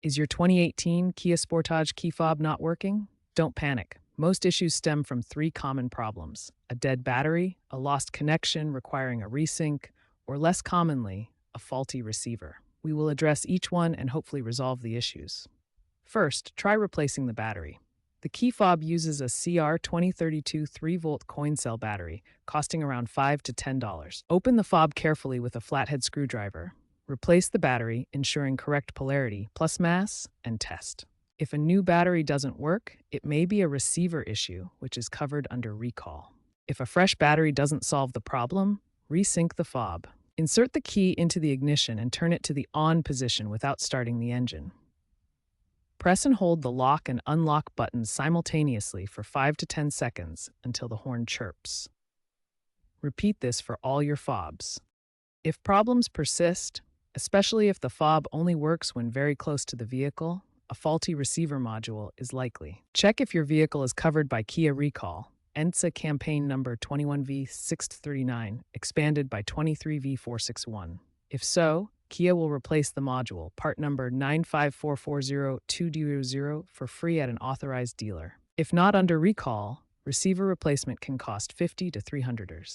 Is your 2018 Kia Sportage key fob not working? Don't panic. Most issues stem from three common problems: a dead battery, a lost connection requiring a resync, or less commonly, a faulty receiver. We will address each one and hopefully resolve the issues. First, try replacing the battery. The key fob uses a CR2032 3-volt coin cell battery, costing around $5 to $10. Open the fob carefully with a flathead screwdriver. Replace the battery, ensuring correct polarity, plus mass, and test. If a new battery doesn't work, it may be a receiver issue, which is covered under recall. If a fresh battery doesn't solve the problem, resync the fob. Insert the key into the ignition and turn it to the on position without starting the engine. Press and hold the lock and unlock buttons simultaneously for 5 to 10 seconds until the horn chirps. Repeat this for all your fobs. If problems persist, especially if the fob only works when very close to the vehicle, a faulty receiver module is likely. Check if your vehicle is covered by Kia Recall, ENTSA campaign number 21V639, expanded by 23V461. If so, Kia will replace the module, part number 95440-200, for free at an authorized dealer. If not under recall, receiver replacement can cost $50 to $300.